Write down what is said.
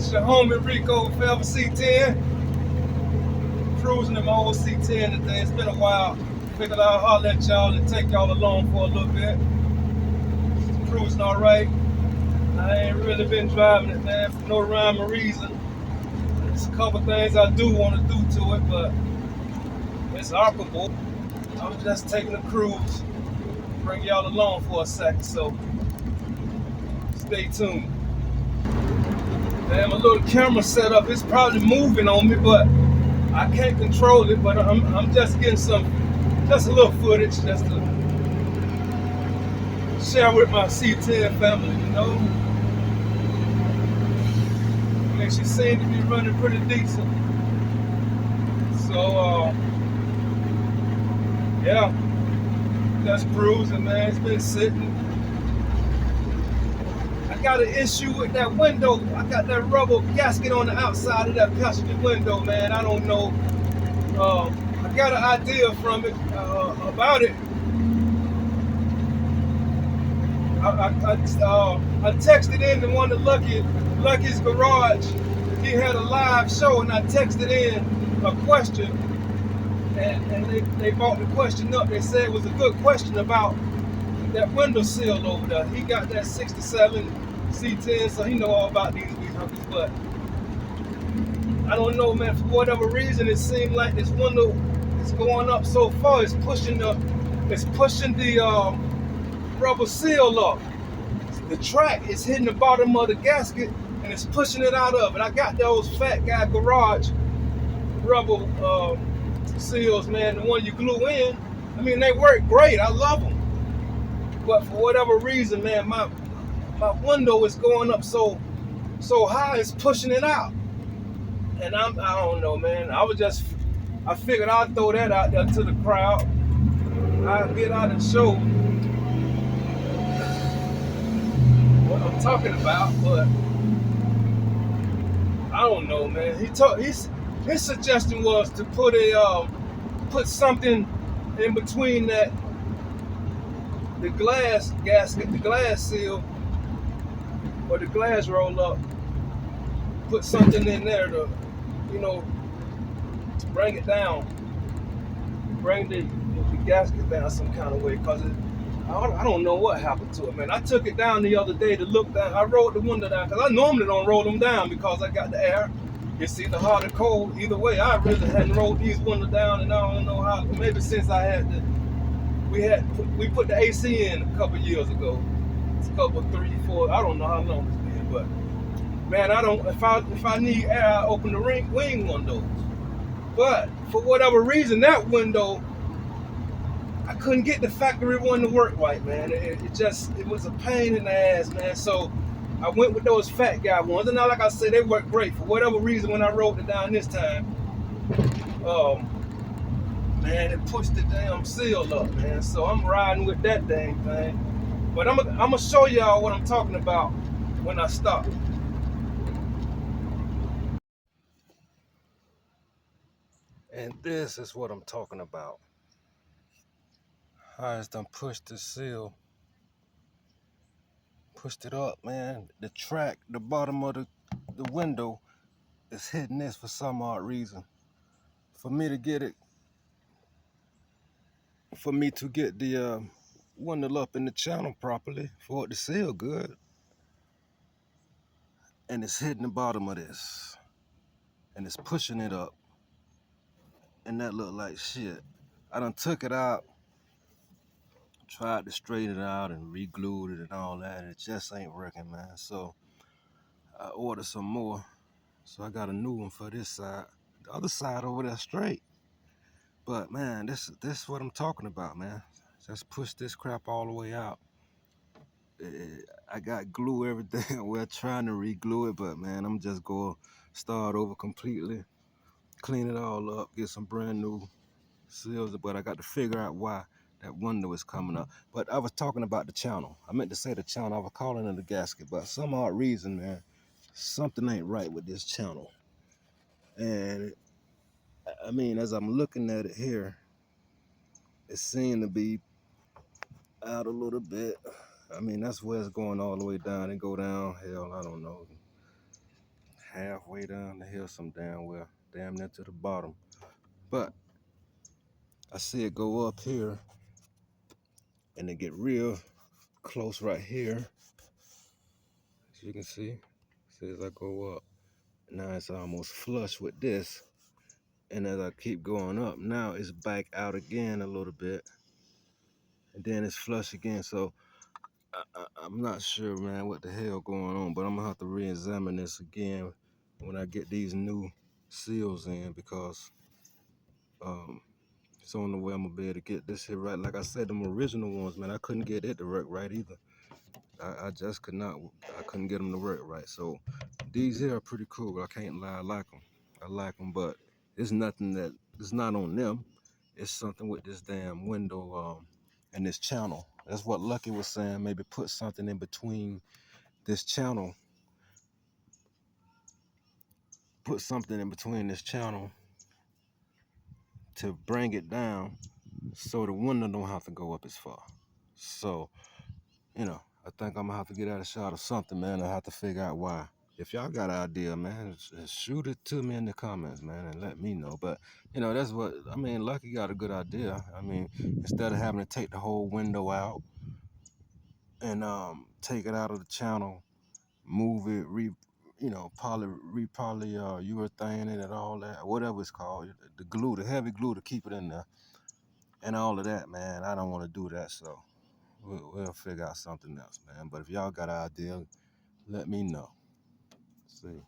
It's your homie Rico, Forever C10. Cruising in my old C10 today. It's been a while. Figured I'll holler at y'all and take y'all along for a little bit. Cruising all right. I ain't really been driving it, man, for no rhyme or reason. There's a couple things I do want to do to it, but it's operable. I was just taking a cruise. Bring y'all along for a second, so stay tuned. Man, my little camera setup is probably moving on me, but I can't control it. But I'm just getting just a little footage, just to share with my C10 family, you know. And she seemed to be running pretty decent. So, yeah, just cruising, man. It's been sitting. I got an issue with that window. I got that rubber gasket on the outside of that passenger window, man. I don't know. I got an idea from it about it. I texted in to one of Lucky's Garage. He had a live show, and I texted in a question, and they brought the question up. They said it was a good question about that window sill over there. He got that 67 C10, so he know all about these vehicles, but I don't know, man. For whatever reason, it seemed like this window is going up so far. It's pushing the rubber seal up. The track is hitting the bottom of the gasket, and it's pushing it out of it. I got those Fat Guy Garage rubber seals, man. The one you glue in. I mean, they work great. I love them. But for whatever reason, man, my window is going up so high, it's pushing it out. And I don't know, man. I figured I'd throw that out there to the crowd. I'll get out and show what I'm talking about, but I don't know, man. His suggestion was to put something in between the glass gasket, the glass seal, or the glass roll up. Put something in there to, you know, bring it down, bring the gasket down some kind of way, cause I don't know what happened to it, man. I took it down the other day to look down. I rolled the window down, because I normally don't roll them down because I got the air. It's either hot or cold. Either way, I really hadn't rolled these windows down, and I don't know how. Maybe since we put the AC in a couple years ago. It's a couple, 3, 4. I don't know how long it's been, but man, if I need air, I open the wing windows. But for whatever reason, that window, I couldn't get the factory one to work right, man. It was a pain in the ass, man. So I went with those Fat Guy ones, and now, like I said, they work great. For whatever reason, when I rolled it down this time, man, it pushed the damn seal up, man. So I'm riding with that dang thing. But I'm gonna show y'all what I'm talking about when I stop. And this is what I'm talking about. I just done pushed the seal, pushed it up, man. The track, the bottom of the window is hitting this for some odd reason. For me to get the window up in the channel properly, for it to seal good, and it's hitting the bottom of this, and it's pushing it up, and that look like shit. I done took it out, tried to straighten it out and re-glued it and all that, and it just ain't working, man. So I ordered some more, so I got a new one for this side. The other side over there straight. But man, this is what I'm talking about, man. Just push this crap all the way out. I got glue everything. We're trying to re-glue it, but man, I'm just gonna start over completely, clean it all up, get some brand new seals. But I got to figure out why that window is coming up. But I was talking about the channel. I meant to say the channel. I was calling it the gasket, but some odd reason, man, something ain't right with this channel. And I mean, as I'm looking at it here, it seemed to be out a little bit. I mean, that's where it's going all the way down and go down. Hell, I don't know halfway down the hill some damn well, damn near to the bottom. But I see it go up here and it get real close right here. As you can see as I go up. Now it's almost flush with this. And as I keep going up, now it's back out again a little bit. And then it's flush again. So I'm not sure, man, what the hell going on, but I'm gonna have to re-examine this again when I get these new seals in, because it's on the way I'm gonna be able to get this here right. Like I said, them original ones, man, I couldn't get it to work right either. I just could not, I couldn't get them to work right. So these here are pretty cool. I can't lie, I like them. I like them, but it's nothing that, it's not on them. It's something with this damn window and this channel. That's what Lucky was saying. Maybe put something in between this channel. Put something in between this channel to bring it down so the window don't have to go up as far. So, you know, I think I'm gonna have to get out a shot or something, man. I have to figure out why. If y'all got an idea, man, just shoot it to me in the comments, man, and let me know. But, you know, that's what, I mean, Lucky got a good idea. I mean, instead of having to take the whole window out and take it out of the channel, move it, urethane it and all that, whatever it's called, the glue, the heavy glue to keep it in there, and all of that, man. I don't want to do that, so we'll figure out something else, man. But if y'all got an idea, let me know. See.